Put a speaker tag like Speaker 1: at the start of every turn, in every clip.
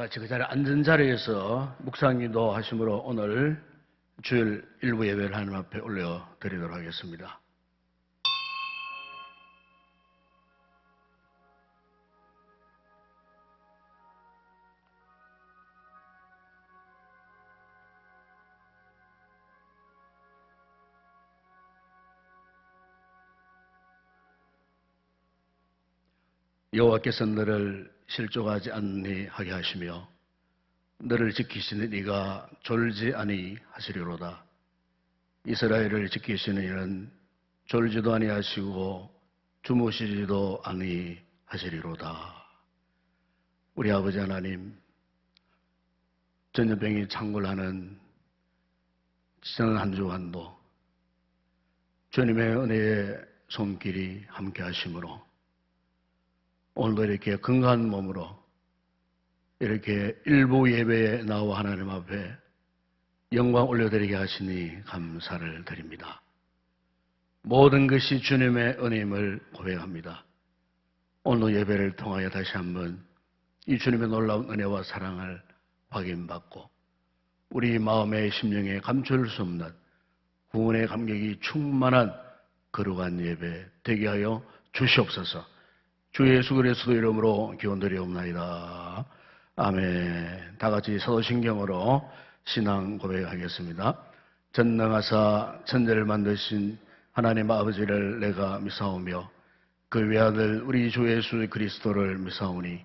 Speaker 1: 다 같이 그 자리에 앉은 자리에서 묵상기도 하심으로 오늘 주일 일부 예배를 하나님 앞에 올려드리도록 하겠습니다. 여호와께서 너를 실족하지 아니하게 하시며 너를 지키시는 이가 졸지 아니하시리로다. 이스라엘을 지키시는 이는 졸지도 아니하시고 주무시지도 아니하시리로다. 우리 아버지 하나님, 전염병이 창궐하는 지난 한 주간도 주님의 은혜의 손길이 함께 하심으로 오늘도 이렇게 건강한 몸으로 이렇게 일부 예배에 나와 하나님 앞에 영광 올려드리게 하시니 감사를 드립니다. 모든 것이 주님의 은혜임을 고백합니다. 오늘 예배를 통하여 다시 한번 이 주님의 놀라운 은혜와 사랑을 확인받고 우리 마음의 심령에 감출 수 없는 구원의 감격이 충만한 거룩한 예배 되게 하여 주시옵소서. 주 예수 그리스도 이름으로 기원드리옵나이다. 아멘. 다 같이 사도신경으로 신앙 고백하겠습니다. 전능하사 천지를 만드신 하나님 아버지를 내가 믿사오며 그 외아들 우리 주 예수 그리스도를 믿사오니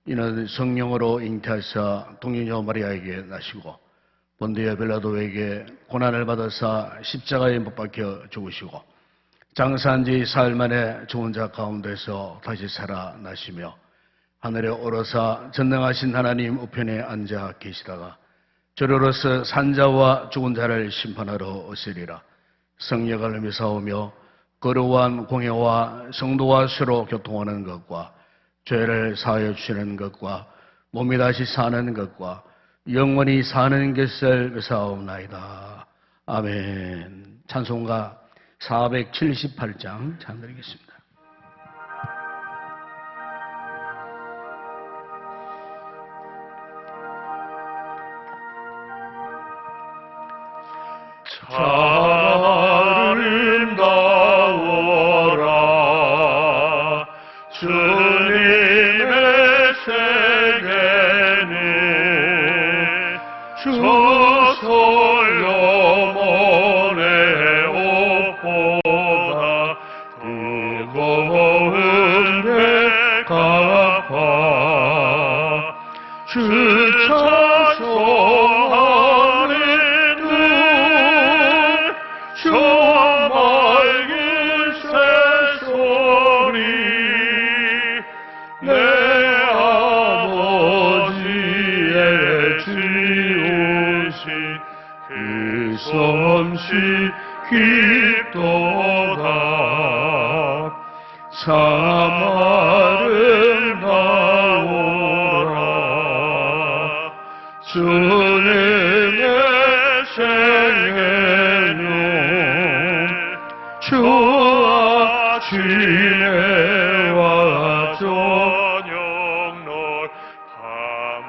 Speaker 1: 이는 성령으로 잉태하사 동정녀 마리아에게 나시고 본디오 빌라도에게 고난을 받으사 십자가에 못 박혀 죽으시고 장사한 지 사흘 만에 죽은 자 가운데서 다시 살아나시며 하늘에 오르사 전능하신 하나님 우편에 앉아 계시다가 저로서 산자와 죽은 자를 심판하러 오시리라. 성령을 믿사오며 거룩한 공회와 성도와 서로 교통하는 것과 죄를 사하여 주시는 것과 몸이 다시 사는 것과 영원히 사는 것을 믿사옵나이다. 아멘. 찬송가 478장 찬드리겠습니다.
Speaker 2: 아름다워라 주님의 세계는 주 솔로몬의 옷보다 뜨거운 백합화 주 찬송하는 저 맑은 새소리 내 아버지의 지으신 그 솜씨 깊도다. 참 아름다워라 주님의 생애는 주와 지내와 저녁널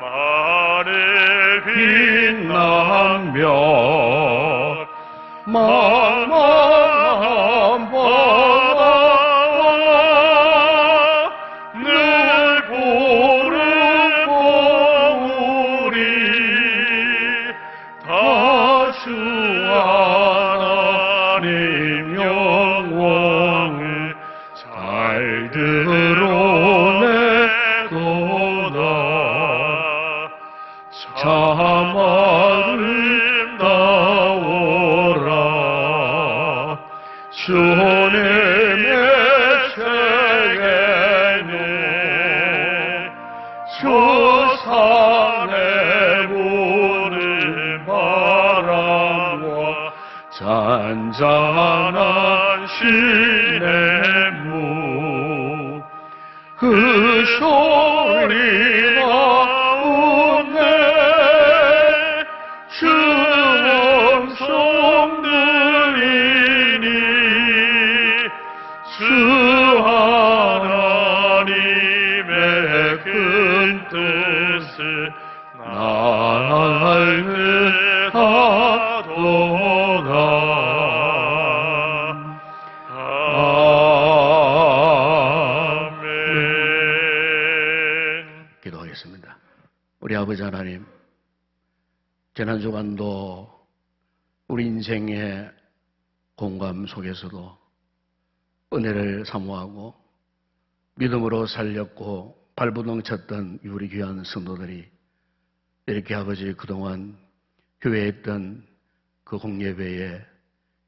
Speaker 2: 밤하늘 빛나며 망망한 바다와 늘 부르고 우리 다주 하나님 영광을 잘 드러내도다. 참 아름다워라 주님의 세계는 주 산에 부는 바람과 잔잔한 시냇물 그 소리가 웃네 주 원송 들리니 주 하나님의 큰 뜻을 아멘.
Speaker 1: 기도하겠습니다. 우리 아버지 하나님, 지난 주간도 우리 인생의 공감 속에서도 은혜를 사모하고 믿음으로 살렸고 발부둥 쳤던 우리 귀한 성도들이 이렇게 아버지 그동안 교회에 있던 그 공예배에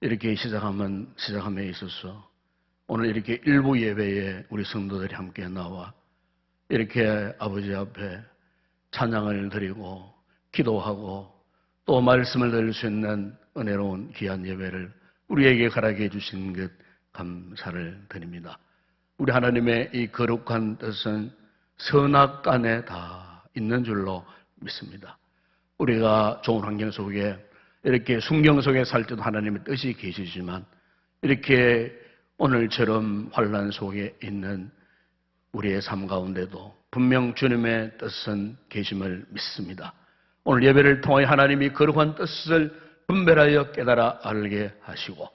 Speaker 1: 이렇게 시작함에 있어서 오늘 이렇게 일부 예배에 우리 성도들이 함께 나와 이렇게 아버지 앞에 찬양을 드리고 기도하고 또 말씀을 들을 수 있는 은혜로운 귀한 예배를 우리에게 허락해 주신 것 감사를 드립니다. 우리 하나님의 이 거룩한 뜻은 선악간에 다 있는 줄로 믿습니다. 우리가 좋은 환경 속에 이렇게 순경 속에 살 때도 하나님의 뜻이 계시지만 이렇게 오늘처럼 환난 속에 있는 우리의 삶 가운데도 분명 주님의 뜻은 계심을 믿습니다. 오늘 예배를 통하여 하나님이 거룩한 뜻을 분별하여 깨달아 알게 하시고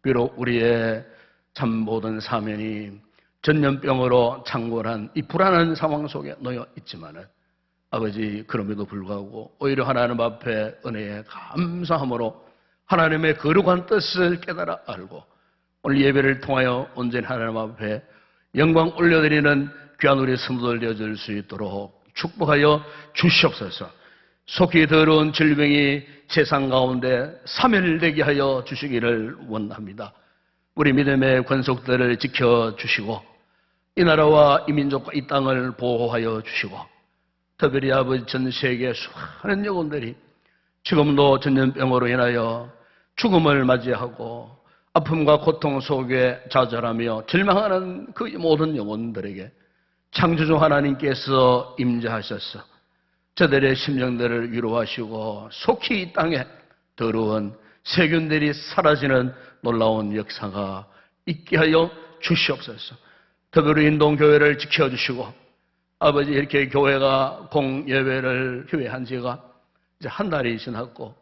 Speaker 1: 비록 우리의 참 모든 사면이 전염병으로 창궐한 이 불안한 상황 속에 놓여 있지만은 아버지 그럼에도 불구하고 오히려 하나님 앞에 은혜에 감사함으로 하나님의 거룩한 뜻을 깨달아 알고 오늘 예배를 통하여 온전히 하나님 앞에 영광 올려드리는 귀한 우리 성도들 되어줄 수 있도록 축복하여 주시옵소서. 속히 더러운 질병이 세상 가운데 사멸되게 하여 주시기를 원합니다. 우리 믿음의 권속들을 지켜주시고 이 나라와 이 민족과 이 땅을 보호하여 주시고 특별히 아버지 전 세계 수많은 영혼들이 지금도 전염병으로 인하여 죽음을 맞이하고 아픔과 고통 속에 좌절하며 절망하는 그 모든 영혼들에게 창조주 하나님께서 임재하셔서 저들의 심령들을 위로하시고 속히 이 땅에 더러운 세균들이 사라지는 놀라운 역사가 있게 하여 주시옵소서. 특별히 인동교회를 지켜주시고 아버지 이렇게 교회가 공예배를 휴회한 지가 이제 한 달이 지났고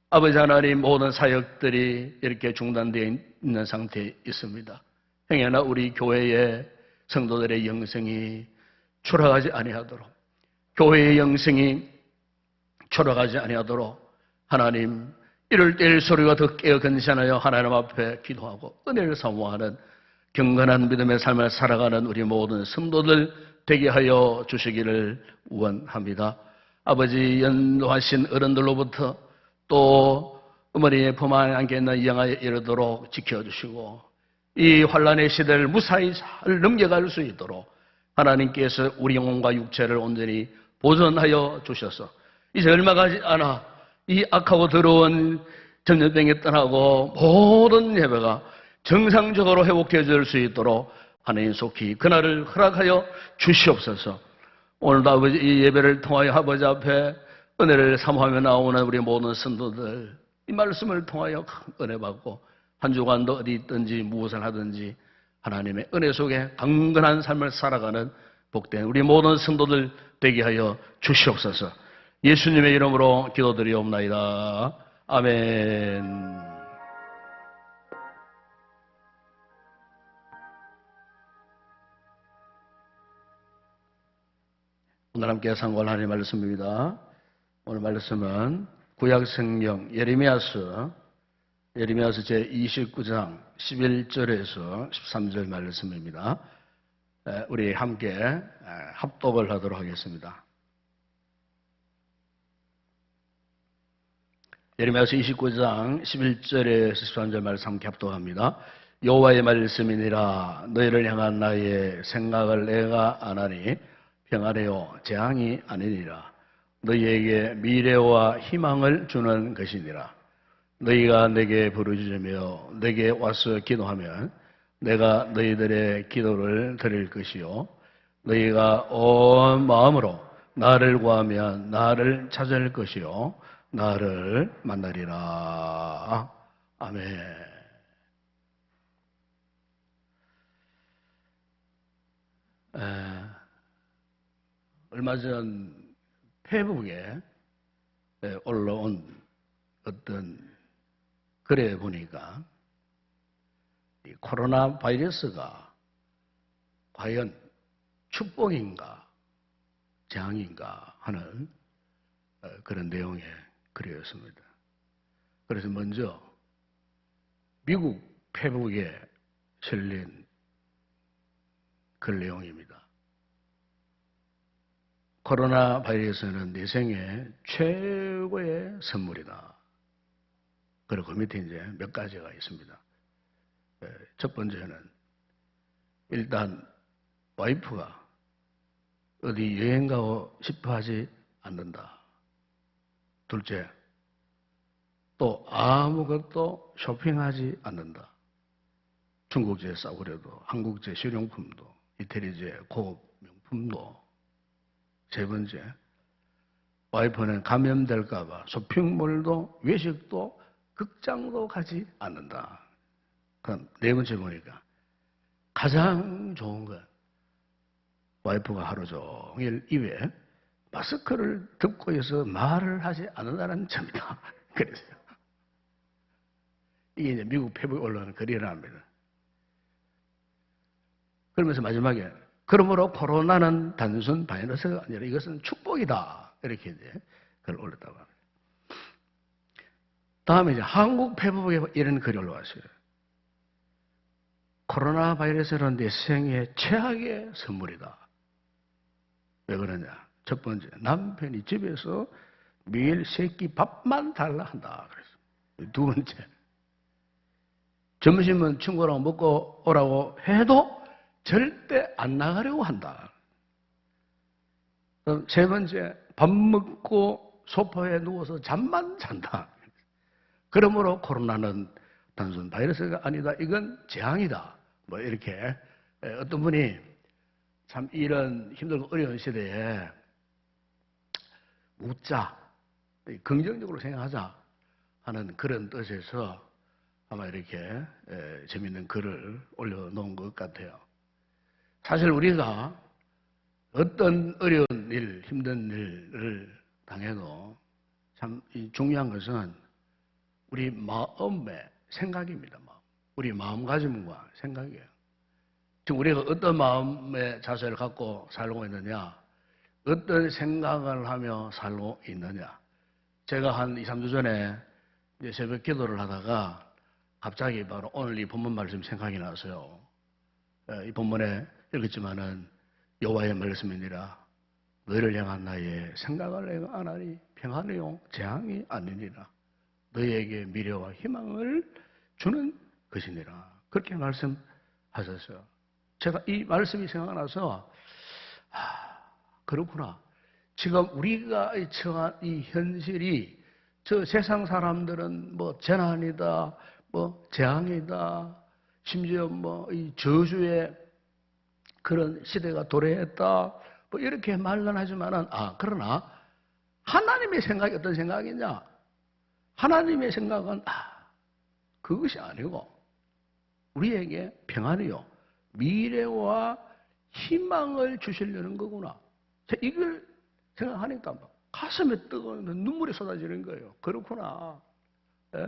Speaker 1: 아버지 하나님 모든 사역들이 이렇게 중단되어 있는 상태에 있습니다. 행여나 우리 교회의 성도들의 영성이 초라하지 아니하도록 교회의 영성이 초라하지 아니하도록 하나님 이럴 때일 소리가 더 깨어 근신하여 하나님 앞에 기도하고 은혜를 사모하는 경건한 믿음의 삶을 살아가는 우리 모든 성도들 되게 하여 주시기를 원합니다. 아버지 연로하신 어른들로부터 또 어머니의 품 안에 안겨 있는 영아에 이르도록 지켜주시고 이 환난의 시대를 무사히 잘 넘겨갈 수 있도록 하나님께서 우리 영혼과 육체를 온전히 보존하여 주셔서 이제 얼마 가지 않아 이 악하고 더러운 전염병이 떠나고 모든 예배가 정상적으로 회복되어질 수 있도록 하나님 속히 그날을 허락하여 주시옵소서. 오늘도 아버지 이 예배를 통하여 아버지 앞에 은혜를 사모하며 나오는 우리 모든 성도들 이 말씀을 통하여 큰 은혜 받고 한 주간도 어디 있든지 무엇을 하든지 하나님의 은혜 속에 강건한 삶을 살아가는 복된 우리 모든 성도들 되게 하여 주시옵소서. 예수님의 이름으로 기도드리옵나이다. 아멘. 오늘 함께 상고할 하나님의 말씀입니다. 오늘 말씀은 구약성경 예레미야서 제29장 11절에서 13절 말씀입니다. 우리 함께 합독을 하도록 하겠습니다. 예레미야서 29장 11절에서 13절 말씀 함께 합독합니다. 여호와의 말씀이니라 너희를 향한 나의 생각을 내가 아나니 평안해요 재앙이 아니니라. 너희에게 미래와 희망을 주는 것이니라. 너희가 내게 부르짖으며 내게 와서 기도하면 내가 너희들의 기도를 들을 것이요 너희가 온 마음으로 나를 구하면 나를 찾을 것이요 나를 만나리라. 아멘. 얼마 전 페북에 올라온 어떤 글에 보니까 이 코로나 바이러스가 과연 축복인가 재앙인가 하는 그런 내용의 글이었습니다. 그래서 먼저 미국 페북에 실린 글 내용입니다. 코로나 바이러스는 내 생애 최고의 선물이다. 그리고 그 밑에 이제 몇 가지가 있습니다. 첫 번째는 일단 와이프가 어디 여행 가고 싶어 하지 않는다. 둘째, 또 아무것도 쇼핑하지 않는다. 중국제 싸구려도, 한국제 실용품도, 이태리제 고급 명품도. 세 번째, 와이프는 감염될까봐 쇼핑몰도 외식도 극장도 가지 않는다. 그럼 네 번째 보니까 가장 좋은 건 와이프가 하루 종일 입에 마스크를 듣고 있어 말을 하지 않는다는 점이다. 그랬어요. 이게 이제 미국 페북 언론 글이랍니다. 그러면서 마지막에 그러므로 코로나는 단순 바이러스가 아니라 이것은 축복이다. 이렇게 이제 글을 올렸다고 합니다. 다음에 이제 한국 페북에 이런 글이 올라왔어요. 코로나 바이러스는 내 생애 최악의 선물이다. 왜 그러냐? 첫 번째, 남편이 집에서 매일 새끼 밥만 달라 한다. 그래서 두 번째, 점심은 친구랑 먹고 오라고 해도 절대 안 나가려고 한다. 세 번째, 밥 먹고 소파에 누워서 잠만 잔다. 그러므로 코로나는 단순 바이러스가 아니다. 이건 재앙이다. 뭐 이렇게 어떤 분이 참 이런 힘들고 어려운 시대에 묻자, 긍정적으로 생각하자 하는 그런 뜻에서 아마 이렇게 재밌는 글을 올려놓은 것 같아요. 사실 우리가 어떤 어려운 일, 힘든 일을 당해도 참 중요한 것은 우리 마음의 생각입니다. 우리 마음가짐과 생각이에요. 지금 우리가 어떤 마음의 자세를 갖고 살고 있느냐, 어떤 생각을 하며 살고 있느냐. 제가 한 2, 3주 전에 이제 새벽 기도를 하다가 갑자기 바로 오늘 이 본문 말씀 생각이 나서요. 이 본문에 읽었지만은 여호와의 말씀이니라 너희를 향한 나의 생각을 내가 아나니 평안이요 재앙이 아니니라 너희에게 미래와 희망을 주는 것이니라 그렇게 말씀하셨어요. 제가 이 말씀이 생각나서 그렇구나. 지금 우리가 처한 이 현실이 저 세상 사람들은 뭐 재난이다, 뭐 재앙이다, 심지어 뭐 이 저주의 그런 시대가 도래했다, 뭐 이렇게 말은 하지만은 그러나 하나님의 생각이 어떤 생각이냐? 하나님의 생각은 그것이 아니고 우리에게 평안이요 미래와 희망을 주시려는 거구나. 이걸 생각하니까 가슴에 뜨거운 눈물이 쏟아지는 거예요. 그렇구나. 예?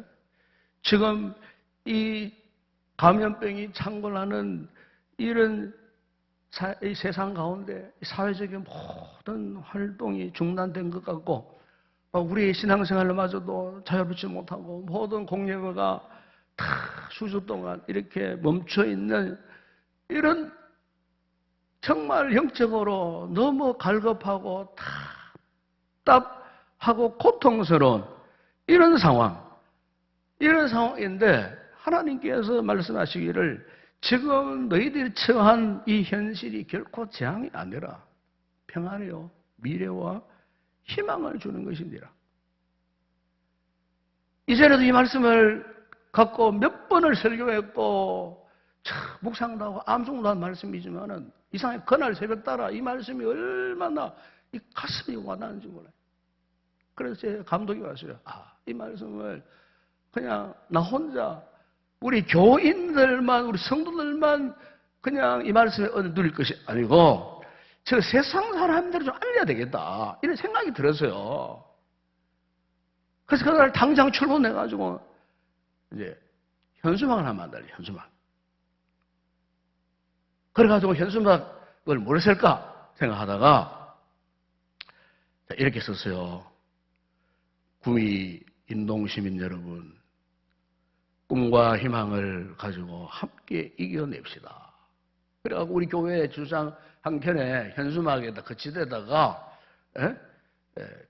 Speaker 1: 지금 이 감염병이 창궐하는 이런 이 세상 가운데 사회적인 모든 활동이 중단된 것 같고 우리의 신앙생활마저도 자유롭지 못하고 모든 공예가 다 수주 동안 이렇게 멈춰있는 이런 정말 영적으로 너무 갈급하고 답답하고 고통스러운 이런 상황인데 하나님께서 말씀하시기를 지금 너희들이 처한 이 현실이 결코 재앙이 아니라 평안이요 미래와 희망을 주는 것이니라. 이전에도 이 말씀을 갖고 몇 번을 설교했고 묵상도 하고 암송도 한 말씀이지만은 이상하게 그날 새벽 따라 이 말씀이 얼마나 이 가슴이 와닿는지 몰라요. 그래서 제 감독이 왔어요. 이 말씀을 그냥 나 혼자 우리 교인들만 우리 성도들만 그냥 이 말씀에 은혜 누릴 것이 아니고 저 세상 사람들을 좀 알려야 되겠다 이런 생각이 들었어요. 그래서 그날 당장 출근해가지고 이제 현수막을 하나 만들어요. 현수막. 그래가지고 현수막을 뭘 쓸까 생각하다가 이렇게 썼어요. 구미 인동시민 여러분, 꿈과 희망을 가지고 함께 이겨냅시다. 그래가지고 우리 교회 주장 한켠에 현수막에다 거치대다가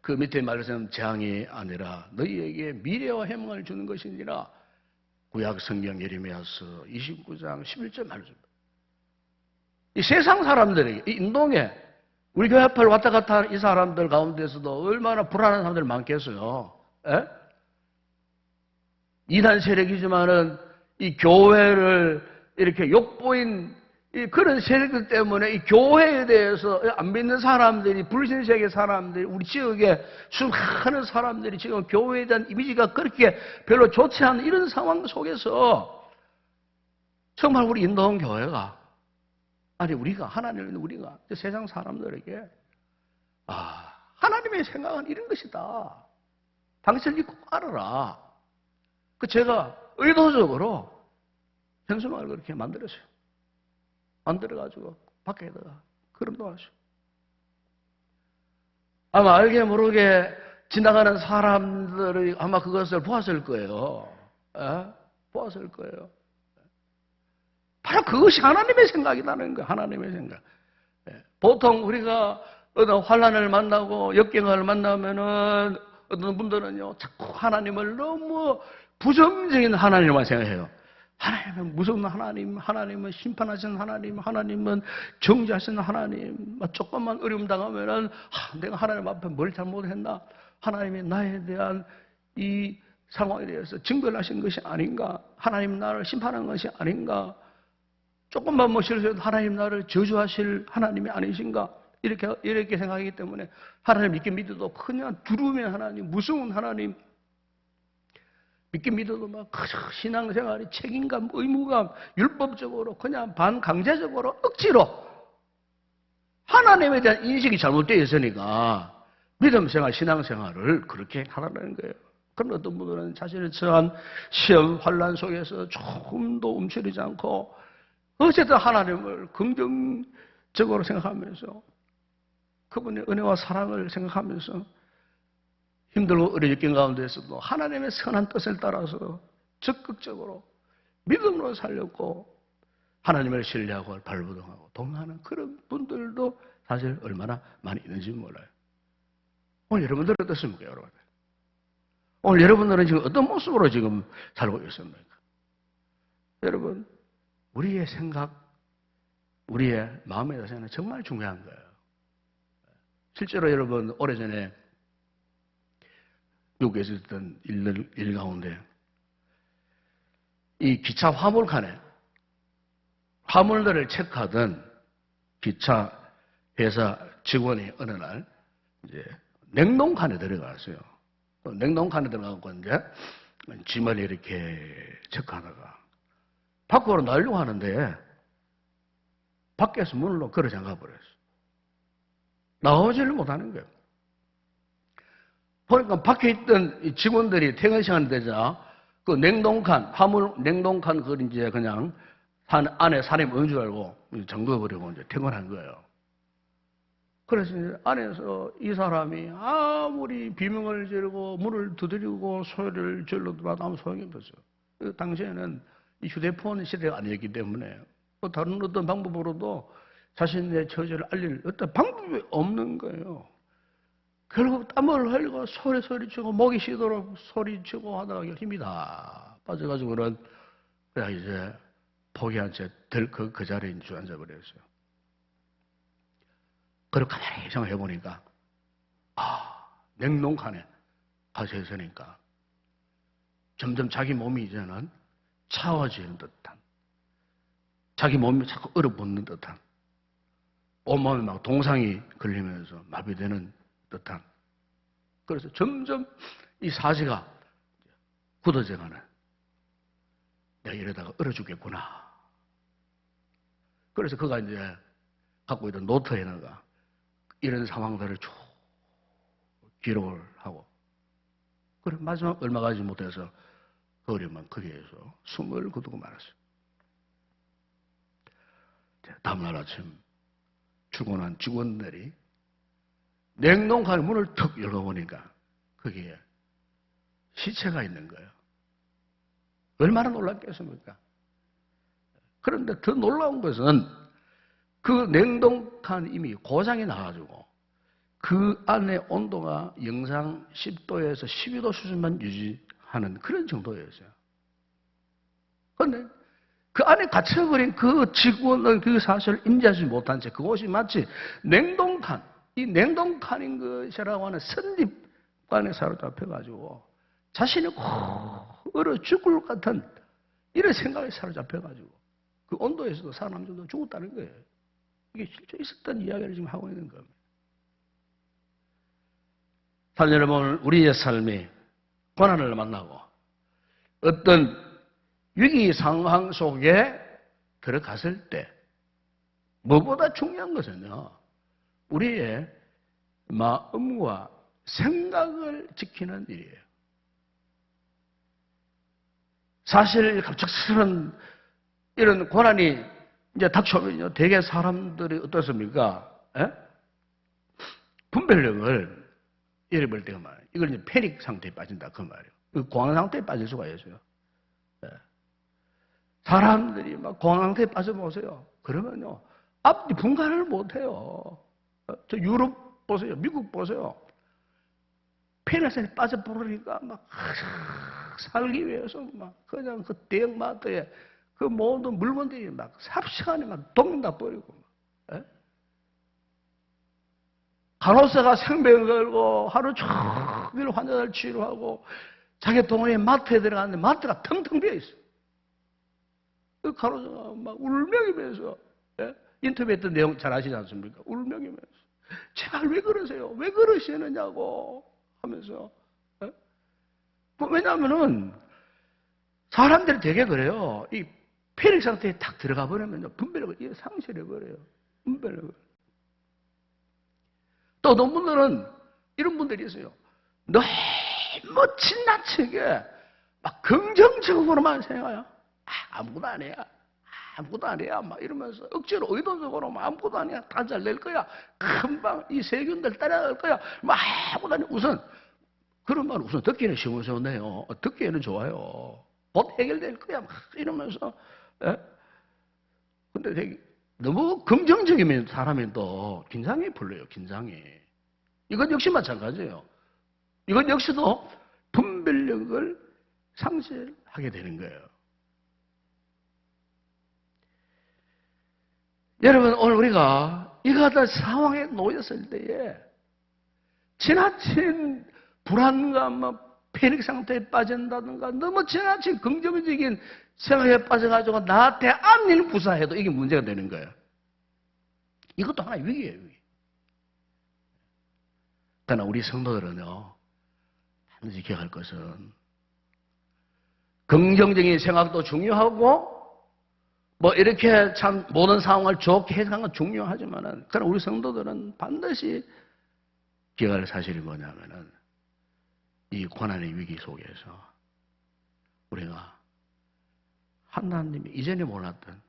Speaker 1: 그 밑에 말씀 재앙이 아니라 너희에게 미래와 희망을 주는 것이니라. 구약 성경 예레미야서 29장 11절 말씀. 이 세상 사람들에게, 이 인동에 우리 교회 앞을 왔다 갔다 하는 이 사람들 가운데서도 얼마나 불안한 사람들 많겠어요. 이단 세력이지만은 이 교회를 이렇게 욕보인 그런 세력들 때문에 이 교회에 대해서 안 믿는 사람들이, 불신세계 사람들이, 우리 지역에 수많은 사람들이 지금 교회에 대한 이미지가 그렇게 별로 좋지 않은 이런 상황 속에서 정말 우리 인도원 교회가, 아니 우리가, 하나님을 믿는 우리가 세상 사람들에게 하나님의 생각은 이런 것이다. 당신이 꼭 알아라. 제가 의도적으로 현수막을 그렇게 만들었어요. 만들어가지고 밖에다가 그림도 하시오. 아마 알게 모르게 지나가는 사람들이 아마 그것을 보았을 거예요. 보았을 거예요. 바로 그것이 하나님의 생각이라는 거예요. 하나님의 생각. 보통 우리가 어떤 환난을 만나고 역경을 만나면은 어떤 분들은요, 자꾸 하나님을 너무 부정적인 하나님만 생각해요. 하나님은 무서운 하나님, 하나님은 심판하시는 하나님, 하나님은 정죄하시는 하나님. 조금만 어려움 당하면은 내가 하나님 앞에 뭘 잘못했나? 하나님이 나에 대한 이 상황에 대해서 증거를 하신 것이 아닌가? 하나님 나를 심판한 것이 아닌가? 조금만 뭐 실수해도 하나님 나를 저주하실 하나님이 아니신가? 이렇게 생각하기 때문에 하나님 믿긴 믿어도 그냥 두려움의 하나님, 무서운 하나님, 믿긴 믿어도 막 신앙생활이 책임감, 의무감, 율법적으로 그냥 반강제적으로 억지로 하나님에 대한 인식이 잘못되어 있으니까 믿음생활, 신앙생활을 그렇게 하라는 거예요. 그런 어떤 분들은 자신을 처한 시험, 환란 속에서 조금도 움츠리지 않고 어쨌든 하나님을 긍정적으로 생각하면서 그분의 은혜와 사랑을 생각하면서 힘들고 어려운 역경 가운데서도 하나님의 선한 뜻을 따라서 적극적으로 믿음으로 살렸고 하나님을 신뢰하고 발부동하고 동행하는 그런 분들도 사실 얼마나 많이 있는지 몰라요. 오늘 여러분들은 어떻습니까, 여러분? 오늘 여러분들은 지금 어떤 모습으로 지금 살고 있습니까? 여러분, 우리의 생각, 우리의 마음에 대해서는 정말 중요한 거예요. 실제로 여러분, 오래전에 미국에서 있던 일 가운데 이 기차 화물칸에 화물들을 체크하던 기차 회사 직원이 어느 날 이제 냉동칸에 들어갔어요. 냉동칸에 들어가고 이제 짐을 이렇게 체크하다가 밖으로 나려고 하는데 밖에서 문을 걸어 잠가 버렸어요. 나오지를 못하는 거예요. 보니까 밖에 있던 직원들이 퇴근 시간 되자 그 냉동칸, 화물 냉동칸 그걸 이제 그냥 안에 사람이 없는 줄 알고 잠궈버리고 이제 퇴근한 거예요. 그래서 이제 안에서 이 사람이 아무리 비명을 지르고 문을 두드리고 소리를 질러도 아무 소용이 없었어요. 당시에는 이 휴대폰 시대가 아니었기 때문에 다른 어떤 방법으로도 자신의 처지를 알릴 어떤 방법이 없는 거예요. 결국 땀을 흘리고 소리치고 목이 쉬도록 소리치고 하다가 힘이 다 빠져가지고는 그냥 이제 포기한 채 그 자리에 앉아버렸어요. 그리고 가만히 생각해보니까 냉동칸에 가서 있으니까 점점 자기 몸이 이제는 차워지는 듯한, 자기 몸이 자꾸 얼어붙는 듯한, 온몸에 막 동상이 걸리면서 마비되는 듯한, 그래서 점점 이 사지가 굳어져가는, 내가 이러다가 얼어 죽겠구나. 그래서 그가 이제 갖고 있던 노트에다가 이런 상황들을 쭉 기록을 하고, 그래 마지막 얼마 가지 못해서 그 어려운 거기에서 숨을 거두고 말았어요. 다음날 아침 출근한 직원들이 냉동칸 문을 턱 열어보니까 거기에 시체가 있는 거예요. 얼마나 놀랐겠습니까? 그런데 더 놀라운 것은 그 냉동칸 이미 고장이 나가지고 그 안에 온도가 영상 10도에서 12도 수준만 유지하는 그런 정도였어요. 그런데 그 안에 갇혀버린 그 직원의 그 사실을 인지하지 못한 채 그곳이 마치 냉동칸, 이 냉동칸인 것이라고 하는 선입관에 사로잡혀가지고 자신이 얼어 죽을 것 같은 이런 생각에 사로잡혀가지고 그 온도에서도 살아남지도 죽었다는 거예요. 이게 실제 있었던 이야기를 지금 하고 있는 겁니다. 사실 여러분, 우리의 삶이 고난을 만나고 어떤 위기 상황 속에 들어갔을 때 무엇보다 중요한 것은요, 우리의 마음과 생각을 지키는 일이에요. 사실 갑작스런 이런 고난이 이제 닥쳐오면요, 대개 사람들이 어떻습니까? 분별력을 잃어버릴 때가 많아요. 이걸 이제 패닉 상태에 빠진다 그 말이에요. 공황 상태에 빠질 수가 있어요. 사람들이 막 공황 상태에 빠져보세요. 그러면요, 앞뒤 분간을 못해요. 저 유럽 보세요. 미국 보세요. 패닉 상태에 빠져버리니까 막 살기 위해서 막 그냥 그 대형마트에 그 모든 물건들이 막 삽시간에 막 동다 버리고 막. 간호사가 생병을 걸고 하루 종일 환자들 치료하고 자기 동네에 마트에 들어갔는데 마트가 텅텅 비어 있어요. 그 간호사가 막 울먹이면서, 인터뷰했던 내용 잘 아시지 않습니까? 울먹이면서 제발 왜 그러세요? 왜 그러시느냐고 하면서. 왜냐하면은 사람들이 되게 그래요. 이 패닉 상태에 탁 들어가 버리면 분별력을 상실해 버려요. 분별력을. 또 어떤 분들은 이런 분들이 있어요. 너무 지나치게 막 긍정적으로만 생각해요. 아무것도 아니야. 아무것도 아니야. 막 이러면서 억지로 의도적으로 막 아무것도 아니야. 다 잘 될 거야. 금방 이 세균들 따라갈 거야. 막 아무것도 아니야. 우선 그런 말 우선 듣기는 시원시원해요. 듣기에는 좋아요. 곧 해결될 거야. 막 이러면서. 근데 되게 너무 긍정적이면 사람이 또 긴장이 풀려요. 긴장이. 이건 역시 마찬가지예요. 이건 역시도 분별력을 상실하게 되는 거예요. 여러분, 오늘 우리가 이거 같은 상황에 놓였을 때에 지나친 불안감, 패닉 상태에 빠진다든가 너무 지나친 긍정적인 생각에 빠져가지고 나한테 앞일 부사해도 이게 문제가 되는 거예요. 이것도 하나의 위기예요, 위기. 그러나 우리 성도들은요, 반드시 기억할 것은 긍정적인 생각도 중요하고 뭐 이렇게 참 모든 상황을 좋게 해석하는 건 중요하지만은 그러나 우리 성도들은 반드시 기억할 사실이 뭐냐면은 이 고난의 위기 속에서 우리가 하나님이 이전에 몰랐던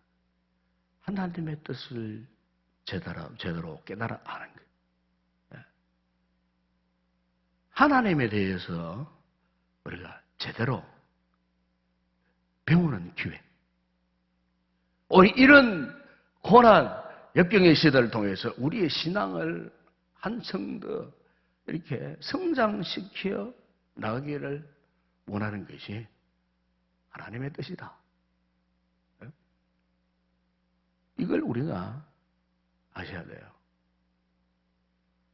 Speaker 1: 하나님의 뜻을 제대로 깨달아 아는 거예요. 하나님에 대해서 우리가 제대로 배우는 기회. 우리 이런 고난, 역경의 시대를 통해서 우리의 신앙을 한층 더 이렇게 성장시켜 나가기를 원하는 것이 하나님의 뜻이다. 이걸 우리가 아셔야 돼요.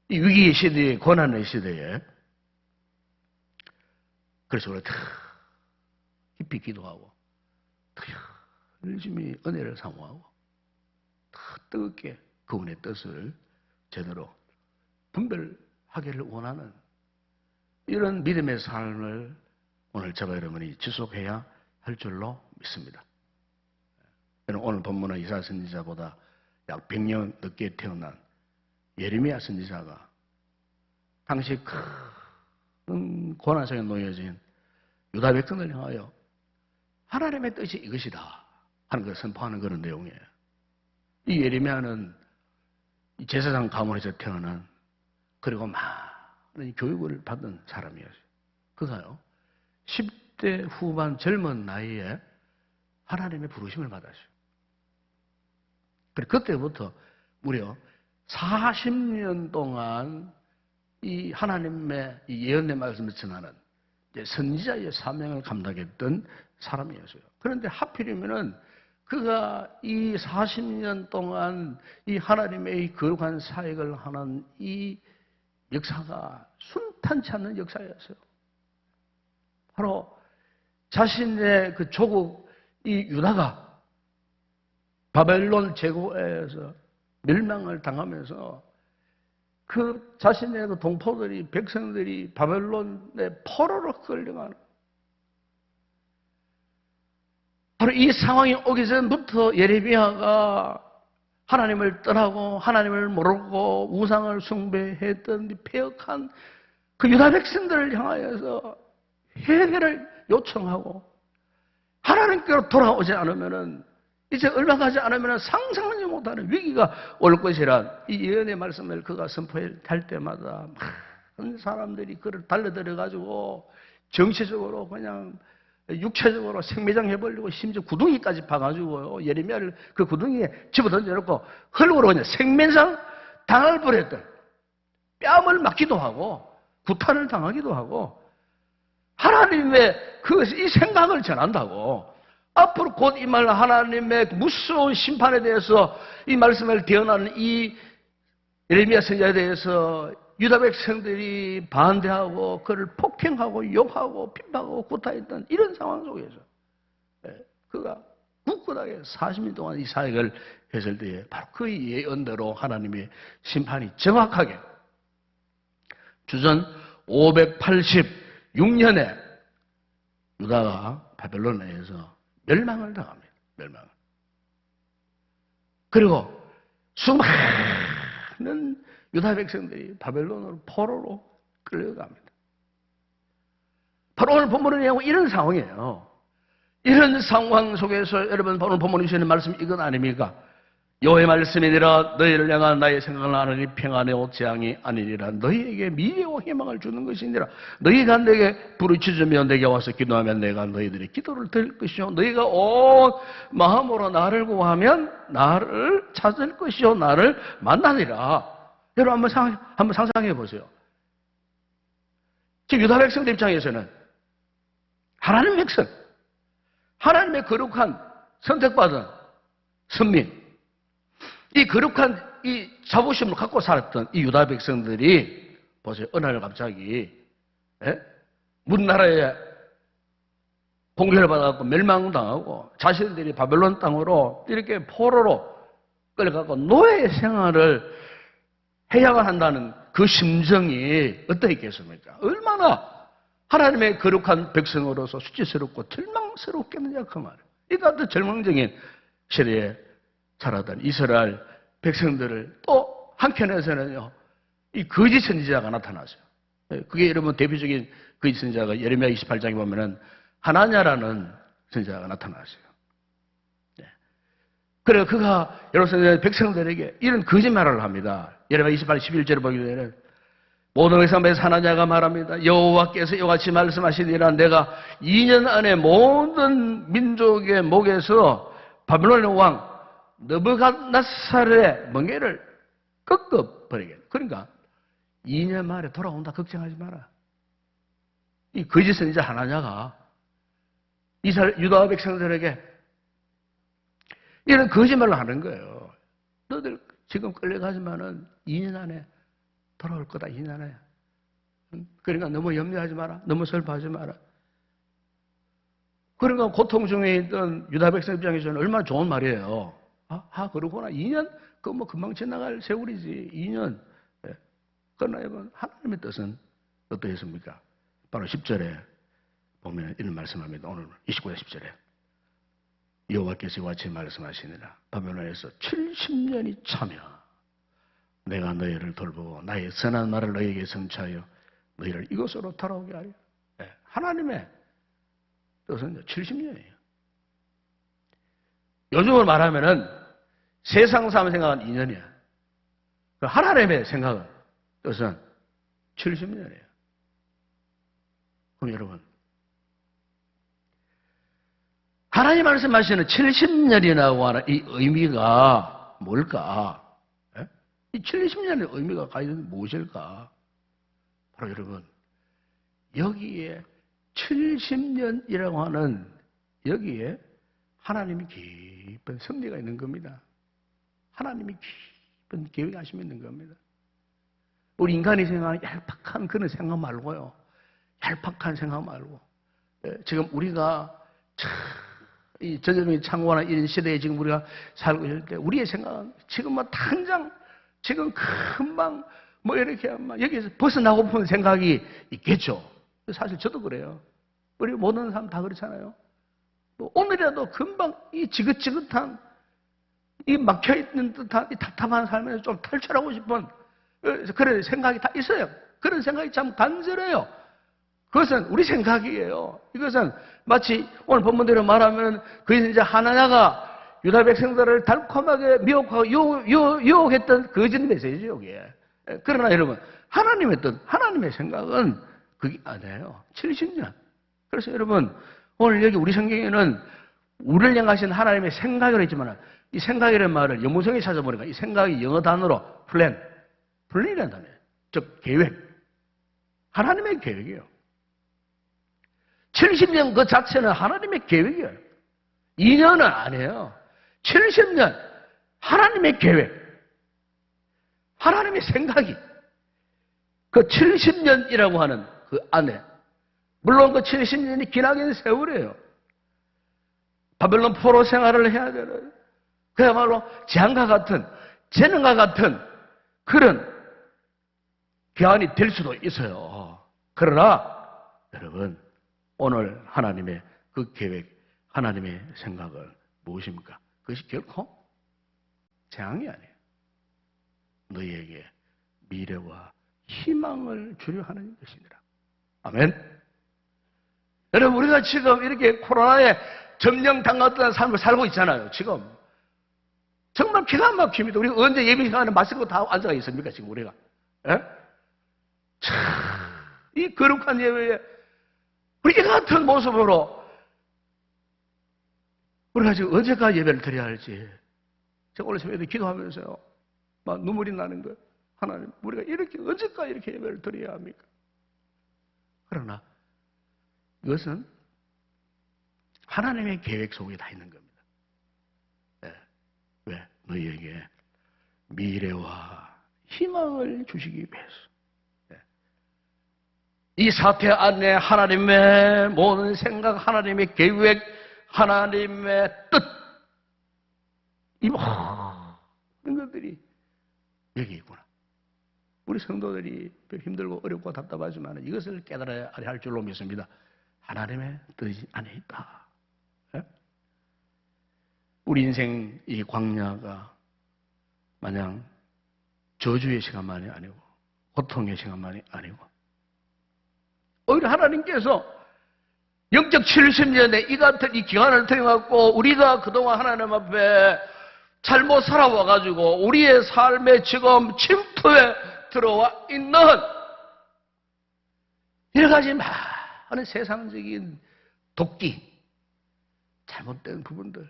Speaker 1: 이 위기의 시대에, 고난의 시대에 그래서 우리가 더 깊이 기도하고 더 열심히 은혜를 사모하고 더 뜨겁게 그분의 뜻을 제대로 분별하기를 원하는 이런 믿음의 삶을 오늘 저와 여러분이 지속해야 할 줄로 믿습니다. 오늘 본문은 이사야 선지자보다 약 100년 늦게 태어난 예레미야 선지자가 당시 큰 고난 속에 놓여진 유다 백성을 향하여 하나님의 뜻이 이것이다 하는 것을 선포하는 그런 내용이에요. 이 예레미야는 이 제사장 가문에서 태어난, 그리고 많은 교육을 받은 사람이었어요. 그가요 10대 후반 젊은 나이에 하나님의 부르심을 받았어요. 그때부터 무려 40년 동안 이 하나님의 이 예언의 말씀을 전하는 선지자의 사명을 감당했던 사람이었어요. 그런데 하필이면은 그가 이 40년 동안 이 하나님의 거룩한 사역을 하는 이 역사가 순탄치 않는 역사였어요. 바로 자신의 그 조국 이 유다가 바벨론 제국에서 멸망을 당하면서 그 자신의 그 동포들이, 백성들이 바벨론의 포로로 끌려가는, 바로 이 상황이 오기 전부터 예레미야가 하나님을 떠나고 하나님을 모르고 우상을 숭배했던 폐역한 그 유다 백성들을 향하여서 회개를 요청하고 하나님께로 돌아오지 않으면은, 이제 얼마 가지 않으면 상상하지 못하는 위기가 올 것이란 이 예언의 말씀을 그가 선포할 때마다 많은 사람들이 그를 달려들어가지고 정치적으로 그냥 육체적으로 생매장 해버리고 심지어 구덩이까지 파가지고요. 예레미야를 그 구덩이에 집어던져놓고 흙으로 그냥 생매장 당할 뻔했던, 뺨을 맞기도 하고 구타를 당하기도 하고, 하나님의 이 생각을 전한다고 앞으로 곧 임할 하나님의 무서운 심판에 대해서 이 말씀을 대언하는 이 예레미야 선지자에 대해서 유다 백성들이 반대하고 그를 폭행하고 욕하고 비판하고 구타했던 이런 상황 속에서 그가 굳건하게 40년 동안 이 사역을 했을 때에 바로 그 예언대로 하나님의 심판이 정확하게 주전 586년에 유다가 바벨론에 의해서 멸망을 당합니다. 멸망을. 그리고 수많은 유다 백성들이 바벨론으로 포로로 끌려갑니다. 바로 오늘 본문을 얘기하고 이런 상황이에요. 이런 상황 속에서 여러분 오늘 본문에 주시는 말씀 이건 아닙니까? 여호와의 말씀이니라 너희를 향한 나의 생각을 아느니 평안의 옷재앙이 아니니라. 너희에게 미래와 희망을 주는 것이니라. 너희가 내게 부르짖으며 내게 와서 기도하면 내가 너희들의 기도를 들을 것이요 너희가 온 마음으로 나를 구하면 나를 찾을 것이요 나를 만나리라. 여러분 한번 상상해 보세요. 지금 유다 백성들 입장에서는 하나님의 백성, 하나님의 거룩한 선택받은 선민, 이 거룩한 이 자부심을 갖고 살았던 이 유다 백성들이 보세요. 어느 날 갑자기 문나라에 공격을 받아갖고 멸망당하고 자신들이 바벨론 땅으로 이렇게 포로로 끌려가고 노예 생활을 해야만 한다는 그 심정이 어떠했겠습니까? 얼마나 하나님의 거룩한 백성으로서 수치스럽고 절망스럽겠느냐 그 말이에요. 이 같은 절망적인 시대에 살았던 이스라엘 백성들을 또 한편에서는요, 이 거짓 선지자가 나타났어요. 그게 여러분 대표적인 거짓 선지자가 예레미야 28장에 보면은 하나냐라는 선지자가 나타났어요. 그래서 그가 여러분 백성들에게 이런 거짓말을 합니다. 예레미야 28장 11절을 보게 되면 모든 백성에서 하나냐가 말합니다. 여호와께서 이같이 말씀하시니라. 내가 2년 안에 모든 민족의 목에서 바벨론의 왕 느부갓네살의 멍에를 꺾어버리겠다. 그러니까 2년 만에 돌아온다 걱정하지 마라. 이 거짓 선지자 하나냐가 이스라엘 유다 백성들에게 이런 거짓말을 하는 거예요. 너들 지금 끌려가지만은 2년 안에 돌아올 거다. 2년 안에. 그러니까 너무 염려하지 마라. 너무 슬퍼하지 마라. 그러니까 고통 중에 있던 유다 백성 입장에서는 얼마나 좋은 말이에요. 그러구나. 2년? 그거 뭐 금방 지나갈 세월이지. 2년. 그러나 여러분, 하나님의 뜻은 어떠했습니까? 바로 10절에 보면 이런 말씀합니다. 오늘 29절 10절에. 여호와께서 이와 같이 말씀하시니라. 바벨론에서 70년이 차며 내가 너희를 돌보고 나의 선한 말을 너희에게 성취하여 너희를 이곳으로 돌아오게 하리라. 하나님의 뜻은 70년이에요. 요즘으로 말하면은 세상 사람 생각은 2년이야. 하나님의 생각은 뜻은 70년이에요. 그럼 여러분, 하나님 말씀하시는 70년이라고 하는 이 의미가 뭘까? 예? 이 70년의 의미가 과연 무엇일까? 바로 여러분, 여기에 70년이라고 하는 여기에 하나님이 깊은 섭리가 있는 겁니다. 하나님이 깊은 계획하심이 있는 겁니다. 우리 인간이 생각하는 얄팍한 그런 생각 말고요. 얄팍한 생각 말고. 지금 우리가 이 전염이 창궐하는 이런 시대에 지금 우리가 살고 있을 때 우리의 생각은 지금 뭐 당장 지금 금방 뭐 이렇게 막 여기에서 벗어나고픈 생각이 있겠죠. 사실 저도 그래요. 우리 모든 사람 다 그렇잖아요. 뭐 오늘이라도 금방 이 지긋지긋한 이 막혀있는 듯한 이 답답한 삶에서 좀 탈출하고 싶은 그런 생각이 다 있어요. 그런 생각이 참 간절해요. 그것은 우리 생각이에요. 이것은 마치 오늘 본문대로 말하면 그것은 이제 하나냐가 유다 백성들을 달콤하게 미혹하고 유혹했던 거짓 메시지죠, 이게. 그러나 여러분, 하나님의 뜻, 하나님의 생각은 그게 아니에요. 70년. 그래서 여러분, 오늘 여기 우리 성경에는 우리를 향하신 하나님의 생각이라고 했지만 이 생각이라는 말을 영문성에 찾아보니까 이 생각이 영어 단어로 플랜이라는 단어예요. 즉, 계획. 하나님의 계획이에요. 70년 그 자체는 하나님의 계획이에요. 2년은 아니에요. 70년 하나님의 계획, 하나님의 생각이 그 70년이라고 하는 그 안에, 물론 그 70년이 기나긴 세월이에요. 바벨론 포로 생활을 해야 되는 그야말로 재앙과 같은, 재난과 같은 그런 기한이 될 수도 있어요. 그러나 여러분, 오늘 하나님의 그 계획, 하나님의 생각은 무엇입니까? 그것이 결코 재앙이 아니에요. 너희에게 미래와 희망을 주려 하는 것이니라. 아멘. 여러분, 우리가 지금 이렇게 코로나에 점령당했던 삶을 살고 있잖아요. 지금 정말 기가 막힙니다. 우리 언제 예배 시간에 마스크 다 앉아 있습니까? 지금 우리가. 예? 참, 이 거룩한 예배에 우리 이 같은 모습으로 우리가 지금 언제까지 예배를 드려야 할지. 제가 오늘 새벽에 기도하면서요, 막 눈물이 나는 거예요. 하나님, 우리가 이렇게 언제까지 이렇게 예배를 드려야 합니까? 그러나 이것은 하나님의 계획 속에 다 있는 겁니다. 네. 왜? 너희에게 미래와 희망을 주시기 위해서. 네. 이 사태 안에 하나님의 모든 생각, 하나님의 계획, 하나님의 뜻, 이 모든 것들이 여기 있구나. 우리 성도들이 힘들고 어렵고 답답하지만 이것을 깨달아야 할 줄로 믿습니다. 하나님의 뜻이 안에 있다. 네? 우리 인생 이 광야가 마냥 저주의 시간만이 아니고 고통의 시간만이 아니고 오히려 하나님께서 영적 70년의 이 같은 이 기간을 통해갖고 우리가 그동안 하나님 앞에 잘못 살아와가지고 우리의 삶에 지금 침투에 들어와 있는 여러 가지 많은 세상적인 도끼, 잘못된 부분들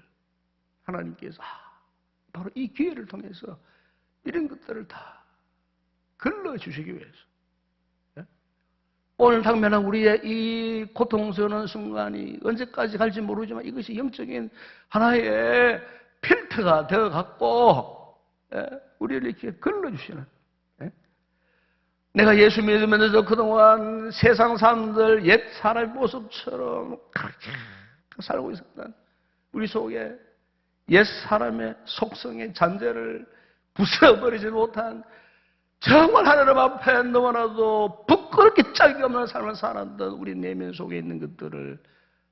Speaker 1: 하나님께서 바로 이 기회를 통해서 이런 것들을 다 걸러주시기 위해서 오늘 당면한 우리의 이 고통스러운 순간이 언제까지 갈지 모르지만 이것이 영적인 하나의 필터가 되어갖고 우리를 이렇게 걸러주시는 내가 예수 믿으면서 그동안 세상 사람들 옛 사람의 모습처럼 그렇게 살고 있었던 우리 속에 옛 사람의 속성의 잔재를 부숴버리지 못한 정말 하나님 앞에 너무나도 부끄럽게 짝이 없는 삶을 살았던 우리 내면 속에 있는 것들을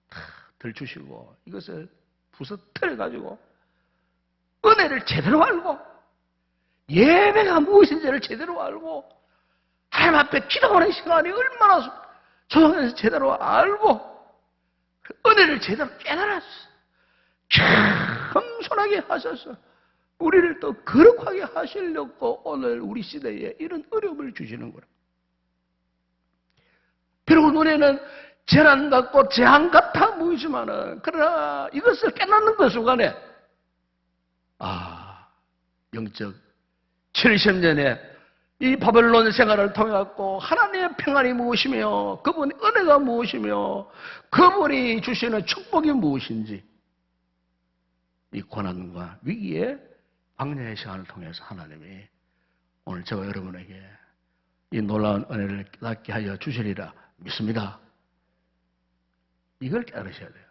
Speaker 1: 다 들추시고 이것을 부서뜨려가지고 은혜를 제대로 알고 예배가 무엇인지를 제대로 알고 하나님 앞에 기도하는 시간이 얼마나 조용해서 제대로 알고 은혜를 제대로 깨달았어. 겸손하게 하셔서 우리를 또 거룩하게 하시려고 오늘 우리 시대에 이런 어려움을 주시는 거라. 비록 눈에는 재난 같고 재앙 같아 보이지만은, 그러나 이것을 깨닫는 그 순간에, 영적 70년의 이 바벨론 생활을 통해 갖고 하나님의 평안이 무엇이며, 그분의 은혜가 무엇이며, 그분이 주시는 축복이 무엇인지, 이 고난과 위기의 광야의 시간을 통해서 하나님이 오늘 저와 여러분에게 이 놀라운 은혜를 깨닫게 하여 주시리라 믿습니다. 이걸 깨달으셔야 돼요.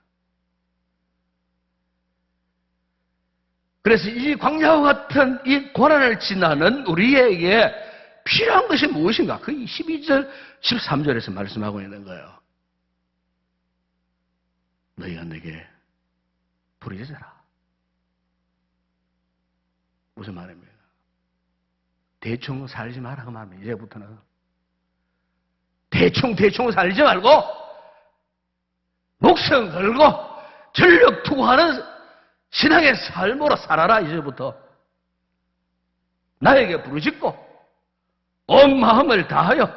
Speaker 1: 그래서 이 광야와 같은 이 고난을 지나는 우리에게 필요한 것이 무엇인가? 그 12절, 13절에서 말씀하고 있는 거예요. 너희가 내게 부르짖어라. 무슨 말입니까? 대충 살지 마라 그 말입니다. 이제부터는 대충 살지 말고 목숨 걸고 전력 투구하는 신앙의 삶으로 살아라. 이제부터 나에게 부르짖고 온 마음을 다하여,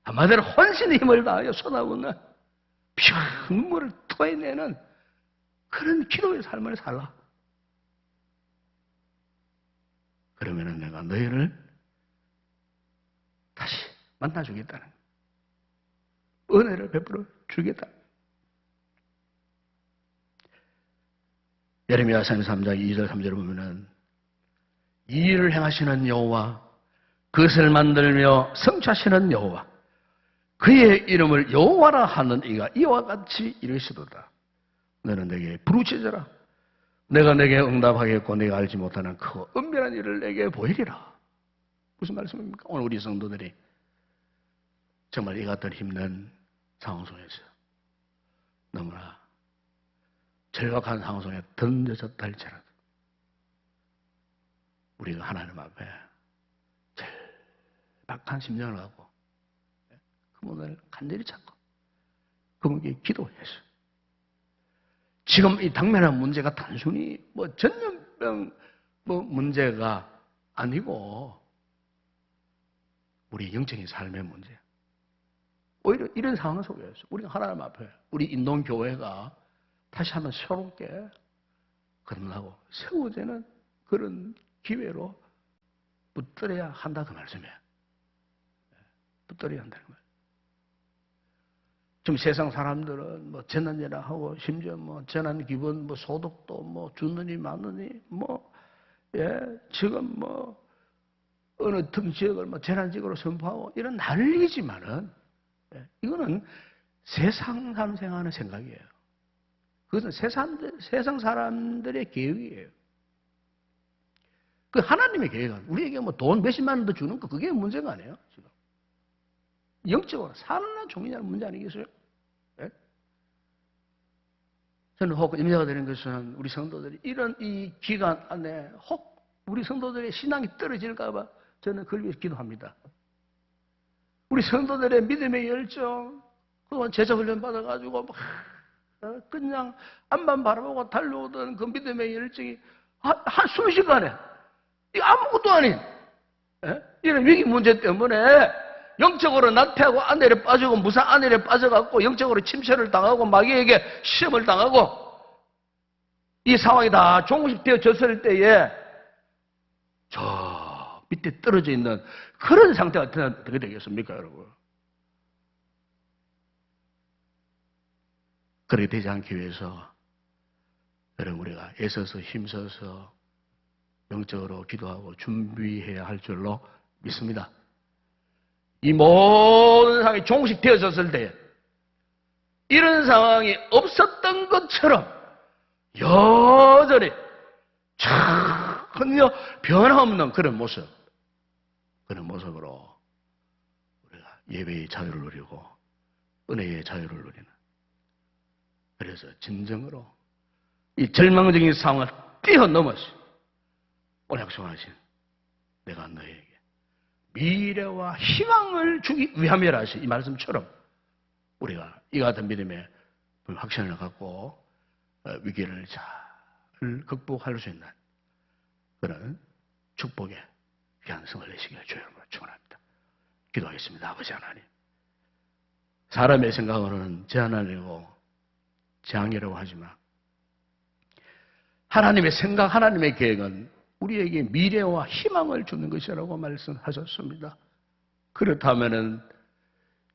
Speaker 1: 한마디로 혼신의 힘을 다하여 쏟아붓는 피와 눈물을 토해내는 그런 기도의 삶을 살라. 그러면은 내가 너희를 다시 만나주겠다는, 은혜를 베풀어 주겠다. 예레미야 33장 2절 3절을 보면은 이 일을 행하시는 여호와, 그것을 만들며 성취하시는 여호와, 그의 이름을 여호와라 하는 이가 이와 같이 이르시도다. 너는 내게 부르짖어라. 내가 내게 응답하겠고 내가 알지 못하는 크고 은밀한 일을 내게 보이리라. 무슨 말씀입니까? 오늘 우리 성도들이 정말 이 같은 힘든 상황 속에서 너무나 절박한 상황 속에 던져졌다 할지라도 우리가 하나님 앞에 절박한 심정을 갖고 그분을 간절히 찾고 그분께 기도해서, 지금 이 당면한 문제가 단순히 전염병 문제가 아니고 우리 영적인 삶의 문제. 오히려 이런 상황 속에서 우리가 하나님 앞에 우리 인동교회가 다시 한번 새롭게 거듭나고 세워지는 그런 기회로 붙들어야 한다 그 말씀이에요. 붙들어야 한다는 거예요. 지금 세상 사람들은 재난이라 하고 심지어 재난 기본 소득도 주느니 마느니 지금 어느 틈 지역을 재난지역으로 선포하고 이런 난리지만은 이거는 세상 사람 생각하는 생각이에요. 그것은 세상 사람들의 계획이에요. 그 하나님의 계획은 우리에게 돈 몇십만 원 더 주는 거 그게 문제가 아니에요. 지금 영적으로 사느냐 종이냐는 문제 아니겠어요? 네? 저는 혹 임자가 되는 것은 우리 성도들이 이런 이 기간 안에 혹 우리 성도들의 신앙이 떨어질까 봐 저는 그걸 위해서 기도합니다. 우리 성도들의 믿음의 열정, 그동안 제자훈련 받아가지고 그냥 앞만 바라보고 달려오던 그 믿음의 열정이 한순식간에 이거 아무것도 아닌 이런 위기 문제 때문에 영적으로 나태하고 안일에 빠지고 무상 안일에 빠져갖고 영적으로 침체를 당하고 마귀에게 시험을 당하고 이 상황이 다 종식되어졌을 때에 저 밑에 떨어져 있는 그런 상태가 어떻게 되겠습니까, 여러분? 그렇게 되지 않기 위해서 여러분 우리가 애써서 힘써서 영적으로 기도하고 준비해야 할 줄로 믿습니다. 이 모든 상황이 종식되어졌을 때 이런 상황이 없었던 것처럼 여전히 전혀 변함없는 그런 모습으로 우리가 예배의 자유를 누리고 은혜의 자유를 누리는, 그래서 진정으로 이 절망적인 상황을 뛰어넘어서 오늘 약속하신 내가 너에게 미래와 희망을 주기 위함이라 하신 이 말씀처럼 우리가 이 같은 믿음의 확신을 갖고 위기를 잘 극복할 수 있는 그런 축복의 귀한 성을 내시기를 주의 이름으로 축원합니다. 기도하겠습니다. 아버지 하나님, 사람의 생각으로는 제한하려고 재앙이라고 하지만 하나님의 생각, 하나님의 계획은 우리에게 미래와 희망을 주는 것이라고 말씀하셨습니다. 그렇다면은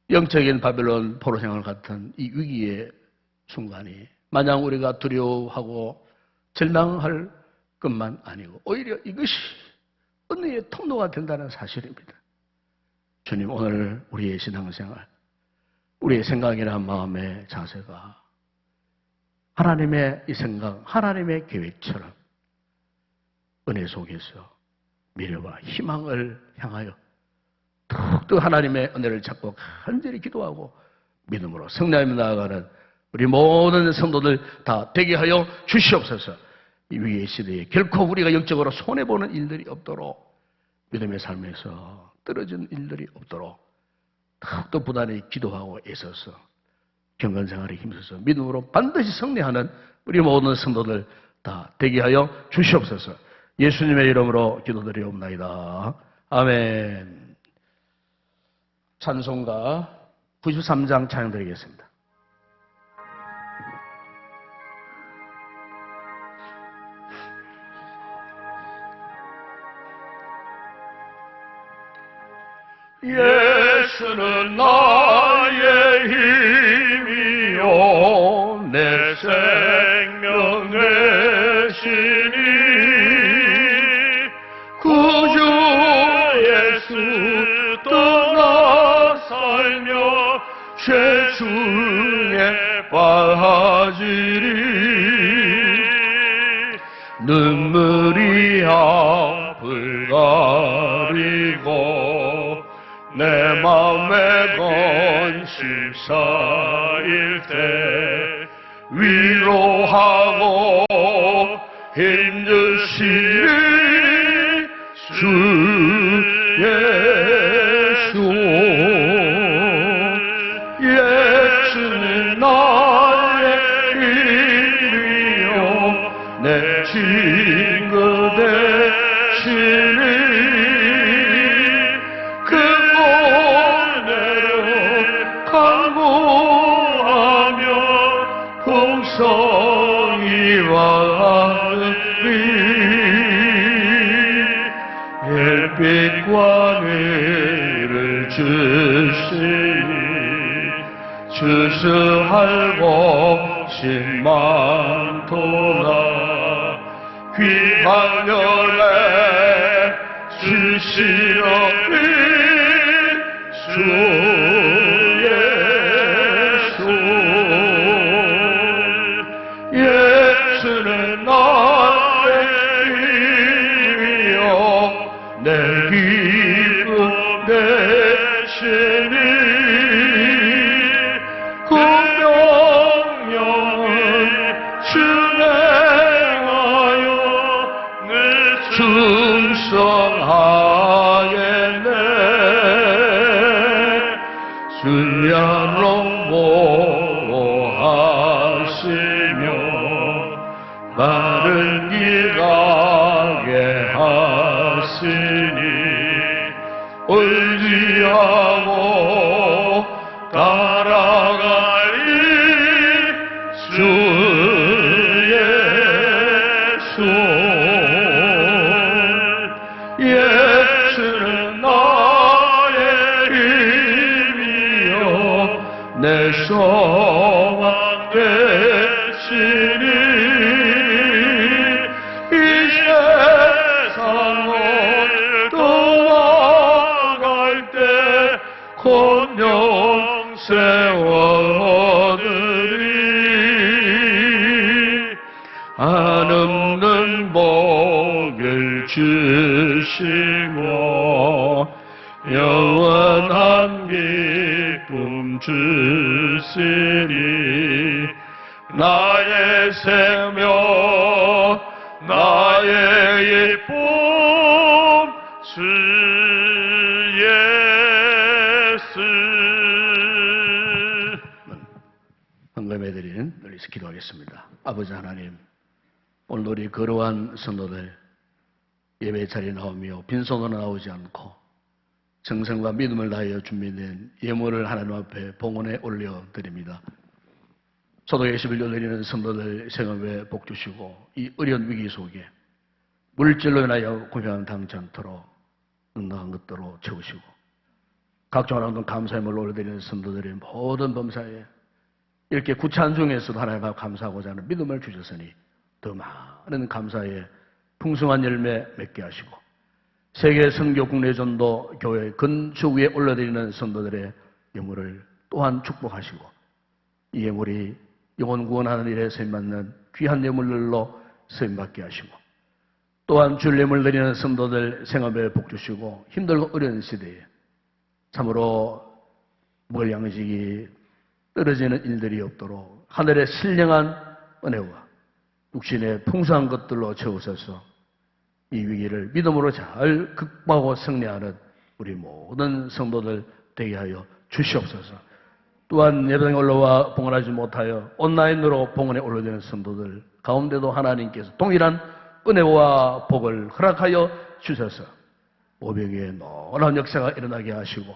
Speaker 1: 영적인 바벨론 포로 생활 같은 이 위기의 순간이 마냥 우리가 두려워하고 절망할 것만 아니고 오히려 이것이 은혜의 통로가 된다는 사실입니다. 주님, 오늘 우리의 신앙생활, 우리의 생각이나 마음의 자세가 하나님의 이 생각, 하나님의 계획처럼 은혜 속에서 미래와 희망을 향하여 더욱더 하나님의 은혜를 찾고 간절히 기도하고 믿음으로 성령님 나아가는 우리 모든 성도들 다 되게 하여 주시옵소서. 이 위기의 시대에 결코 우리가 영적으로 손해보는 일들이 없도록, 믿음의 삶에서 떨어진 일들이 없도록 더욱더 부단히 기도하고 애써서 경건생활에 힘써서 믿음으로 반드시 승리하는 우리 모든 성도들 다 되게 하여 주시옵소서. 예수님의 이름으로 기도드리옵나이다. 아멘. 찬송가 93장 찬양드리겠습니다.
Speaker 2: 예수는 나의 힘이요 내 생명 되시니 구주 예수 떠나 살며 죄 중에 빠지리 눈물이 앞을 가리고 내 맘에 건심 쌓일 때 위로하고 힘주시리 주 예수. 예수는 나의 힘이요 내 친구 되시니 공성이와 하늘이 햇빛과 내를 주시니 주수할 곳이 많도다 귀한 열매 주시오니 주 예수는 나의 힘이요 내 기쁨 되시니 그 명령을 준행하여 늘 충성하겠네 순양로 보호하시며 바른 길 가게 하시니 의지하고 따라가리 주 예수. 예수는 나의 힘이요 내 소망 되시니 영세원들이 한없는 복을 주시고 영원한 기쁨 주시니 나의 생명 나의 기쁨 주
Speaker 1: 헌금해드리는 널리서 기도하겠습니다. 아버지 하나님, 오늘 우리 거룩한 성도들 예배 자리에 나오며 빈손으로 나오지 않고 정성과 믿음을 다하여 준비된 예물을 하나님 앞에 봉헌에 올려드립니다. 소독 예식을 올리는 성도들 생업에 복 주시고 이 어려운 위기 속에 물질로 인하여 구별하면 당치 않도록 응당한 것들로 채우시고 각종 하나님 감사함을 올려드리는 성도들의 모든 범사에 이렇게 구찬 중에서도 하나님 앞 감사하고자 하는 믿음을 주셨으니 더 많은 감사의 풍성한 열매 맺게 하시고 세계 선교 국내 전도 교회 건축 위에 올려드리는 성도들의 예물을 또한 축복하시고 이 예물이 영혼 구원하는 일에 쓰임받는 귀한 예물들로 쓰임받게 하시고 또한 줄 예물 드리는 성도들 생업에 복 주시고 힘들고 어려운 시대에 참으로 먹을 양식이 떨어지는 일들이 없도록 하늘의 신령한 은혜와 육신의 풍성한 것들로 채우셔서 이 위기를 믿음으로 잘 극복하고 승리하는 우리 모든 성도들 되게 하여 주시옵소서. 또한 예배당에 올라와 봉헌하지 못하여 온라인으로 봉헌에 올려드리는 성도들 가운데도 하나님께서 동일한 은혜와 복을 허락하여 주셔서 500의 놀라운 역사가 일어나게 하시고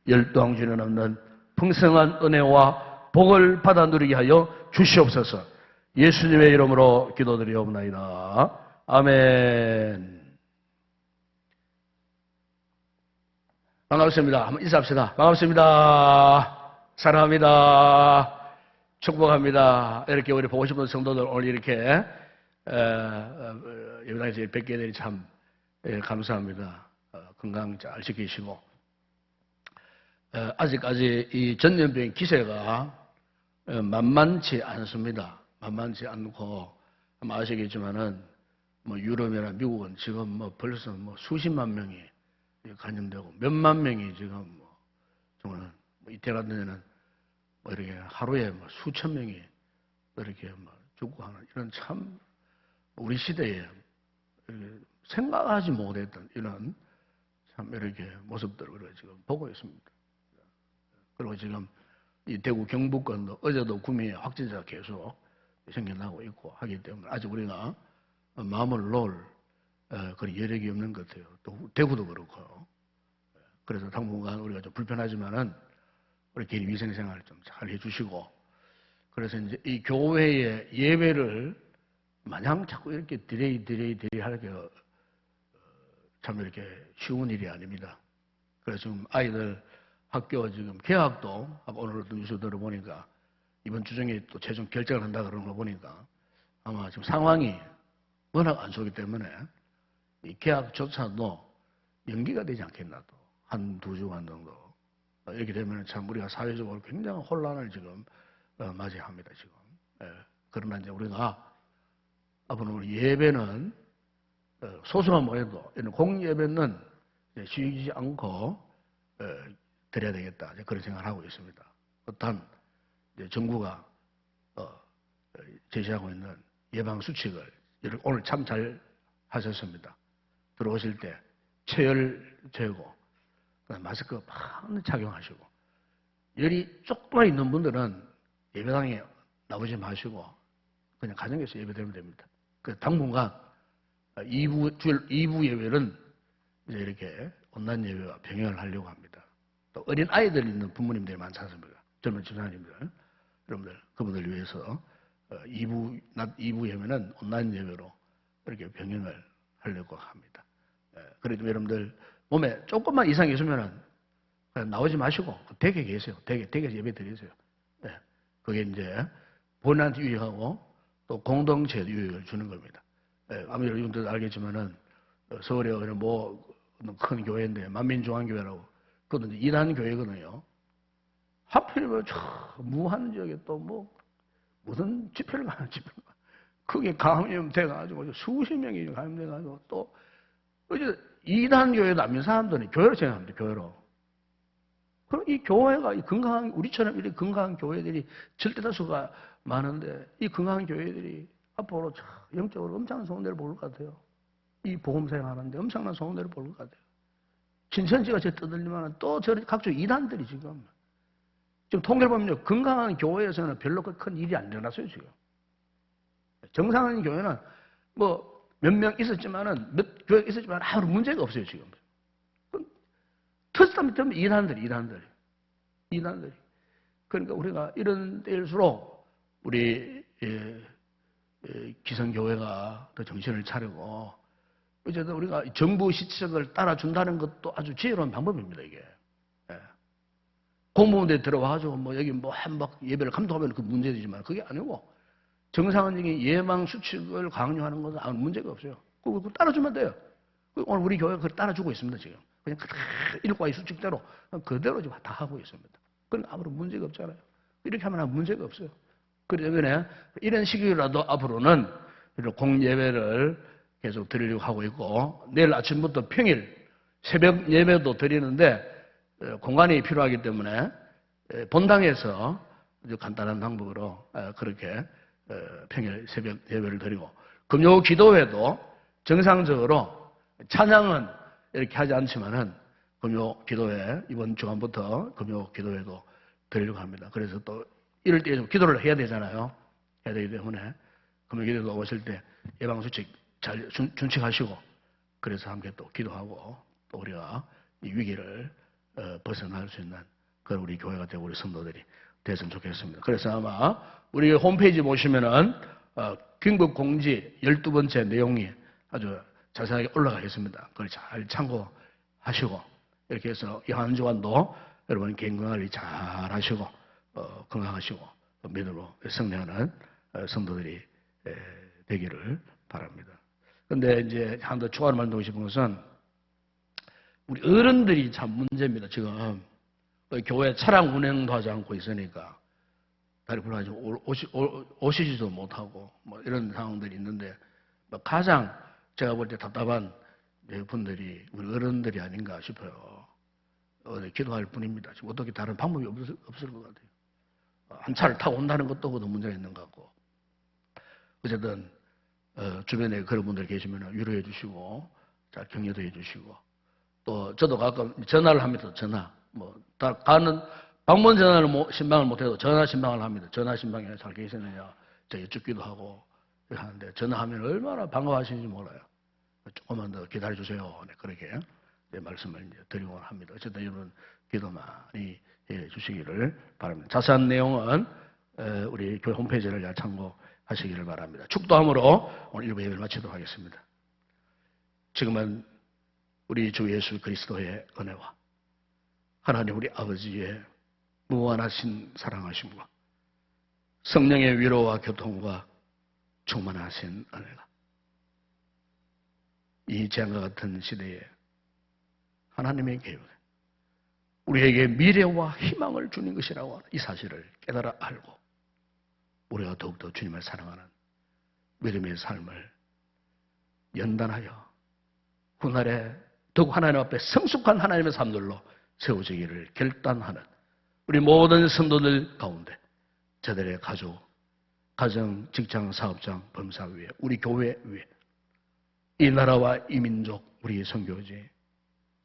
Speaker 1: 열두항주에 남는 풍성한 은혜와 복을 받아 누리게 하여 주시옵소서. 예수님의 이름으로 기도드리옵나이다. 아멘. 반갑습니다. 한번 인사합시다. 반갑습니다. 사랑합니다. 축복합니다. 이렇게 우리 보고 싶은 성도들 오늘 이렇게 예배당에서 뵙게 되니 참 감사합니다. 건강 잘 지키시고 아직까지 이 전염병 기세가 만만치 않습니다. 만만치 않고 아마 아시겠지만은 뭐 유럽이나 미국은 지금 뭐 벌써 뭐 수십만 명이 감염되고 몇만 명이 지금 뭐 정말 뭐 이때 같은 데는 뭐 이렇게 하루에 뭐 수천 명이 이렇게 뭐 죽고 하는 이런 참 우리 시대에 생각하지 못했던 이런 참 이렇게 모습들을 지금 보고 있습니다. 그리고 지금 이 대구 경북권도 어제도 구미 확진자가 계속 생겨나고 있고 하기 때문에 아직 우리가 마음을 놓을 그런 여력이 없는 것 같아요. 또 대구도 그렇고. 그래서 당분간 우리가 좀 불편하지만은 우리 개인 위생생활 좀 잘 해주시고 그래서 이제 이 교회의 예배를 마냥 자꾸 이렇게 디레이 하게 참 이렇게 쉬운 일이 아닙니다. 그래서 지금 아이들 학교 지금 개학도 오늘 뉴스 들어보니까 이번 주 중에 또 최종 결정을 한다 그러는 거 보니까 아마 지금 상황이 워낙 안 좋기 때문에 이 개학조차도 연기가 되지 않겠나 또 한 두 주간 정도 이렇게 되면 참 우리가 사회적으로 굉장한 혼란을 지금 맞이합니다 지금. 그러나 이제 우리가 앞으로 우리 예배는 소소한 모여도 이런 공예배는 쉬지 않고 드려야 되겠다 그런 생각을 하고 있습니다. 어떠한 정부가 제시하고 있는 예방 수칙을 오늘 참 잘 하셨습니다. 들어오실 때 체열 재고 마스크 많이 착용하시고 열이 조금만 있는 분들은 예배당에 나오지 마시고 그냥 가정에서 예배드리면 됩니다. 그 당분간 2부 예배는 이제 이렇게 온라인 예배와 병행을 하려고 합니다. 또 어린 아이들 있는 부모님들이 많지 않습니까? 젊은 집사님들, 여러분들 그분들 위해서 2부 예배는 온라인 예배로 이렇게 병행을 하려고 합니다. 그래도 여러분들 몸에 조금만 이상이 있으면은 그냥 나오지 마시고 댁에 계세요. 댁에서 예배 드리세요. 그게 이제 본인한테 유익하고 또 공동체에 유익을 주는 겁니다. 아무래도 여러분들 알겠지만은 서울에 뭐 큰 교회인데 만민중앙교회라고 그것도 이제 이단 교회거든요. 하필이면 무한 지역에 또 뭐 무슨 집회를 가는 집회를 그게 감염돼가지고 수십 명이 감염돼가지고 또 어제 이단 교회도 안 믿는 사람들은 교회로 생각합니다. 교회로. 그럼 이 교회가 이 건강한 우리처럼 이렇게 건강한 교회들이 절대다수가 많은데 이 건강한 교회들이 앞으로 영적으로 엄청난 소원들을 볼 것 같아요. 이 복음사역 하는데 엄청난 소원들을 볼 것 같아요. 신천지가 저 떠들리면 또 저런 각종 이단들이 지금 통계를 보면 건강한 교회에서는 별로 큰 일이 안 일어났어요 지금. 정상적인 교회는 뭐 몇 명 있었지만은, 몇 교회가 있었지만 아무런 문제가 없어요, 지금. 터스타면 전부 이단들이. 그러니까 우리가 이런 때일수록 우리 기성교회가 더 정신을 차리고, 어쨌든 우리가 정부 시책을 따라준다는 것도 아주 지혜로운 방법입니다, 이게. 예. 공무원들이 들어와가지고 뭐 여기 뭐 한박 예배를 감독하면 그 문제되지만 그게 아니고 정상적인 예방 수칙을 강요하는 것은 아무 문제가 없어요. 그거 따라주면 돼요. 오늘 우리 교회가 그걸 따라주고 있습니다, 지금. 그냥 일과의 수칙대로 그대로 지금 다 하고 있습니다. 그건 아무런 문제가 없잖아요. 이렇게 하면 아무 문제가 없어요. 그래서 이런 시기라도 앞으로는 공예배를 계속 드리려고 하고 있고, 내일 아침부터 평일 새벽 예배도 드리는데 공간이 필요하기 때문에 본당에서 아주 간단한 방법으로 그렇게 평일 새벽 예배를 드리고, 금요 기도회도 정상적으로 찬양은 이렇게 하지 않지만은 금요 기도회 이번 주간부터 금요 기도회도 드리려고 합니다. 그래서 또 이럴 때 좀 기도를 해야 되잖아요. 해야 되기 때문에 금요 기도도 오실 때 예방수칙 잘 준칙하시고, 그래서 함께 또 기도하고 또 우리가 이 위기를 벗어날 수 있는 그런 우리 교회가 되고 우리 성도들이 됐으면 좋겠습니다. 그래서 아마 우리 홈페이지 보시면은 긴급 공지 12번째 내용이 아주 자세하게 올라가 있습니다. 그걸 잘 참고하시고, 이렇게 해서 이 한 주간도 여러분 건강관리 잘 하시고 건강하시고 믿음으로 승리하는 성도들이 되기를 바랍니다. 그런데 이제 한 더 추가로 말씀드리고 싶은 것은 우리 어른들이 참 문제입니다. 지금 교회 차량 운행도 하지 않고 있으니까 다리 불안해지고 오시지도 못하고 뭐 이런 상황들이 있는데, 가장 제가 볼 때 답답한 분들이 우리 어른들이 아닌가 싶어요. 기도할 뿐입니다. 지금 어떻게 다른 방법이 없을 것 같아요. 한 차를 타고 온다는 것도 그것도 문제가 있는 것 같고, 어쨌든 주변에 그런 분들 계시면 위로해 주시고 잘 격려도 해 주시고, 또 저도 가끔 전화를 합니다. 전화 다 가는 방문 전화를 신방을 못해도 전화 신방을 합니다. 전화 신방에 잘 계시느냐 저 여쭙기도 하고 하는데, 전화하면 얼마나 반가워하시는지 몰라요. 조금만 더 기다려 주세요. 네, 그렇게 말씀을 이제 드리곤 합니다. 어쨌든 여러분 기도 많이 해 주시기를 바랍니다. 자세한 내용은 우리 교회 홈페이지를 잘 참고하시기를 바랍니다. 축도함으로 오늘 일부 예배를 마치도록 하겠습니다. 지금은 우리 주 예수 그리스도의 은혜와 하나님 우리 아버지의 무한하신 사랑하심과 성령의 위로와 교통과 충만하신 은혜가 이 재앙과 같은 시대에 하나님의 계획, 우리에게 미래와 희망을 주는 것이라고 하는 이 사실을 깨달아 알고 우리가 더욱더 주님을 사랑하는 믿음의 삶을 연단하여 훗날에 더욱 하나님 앞에 성숙한 하나님의 삶들로 세워지기를 결단하는 우리 모든 성도들 가운데 저들의 가족, 가정, 직장, 사업장, 범사 위에, 우리 교회 위에, 이 나라와 이 민족, 우리 선교지,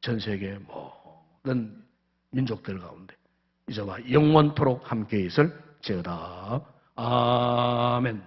Speaker 1: 전 세계 모든 민족들 가운데 이제와 영원토록 함께 있을 지어다. 아멘.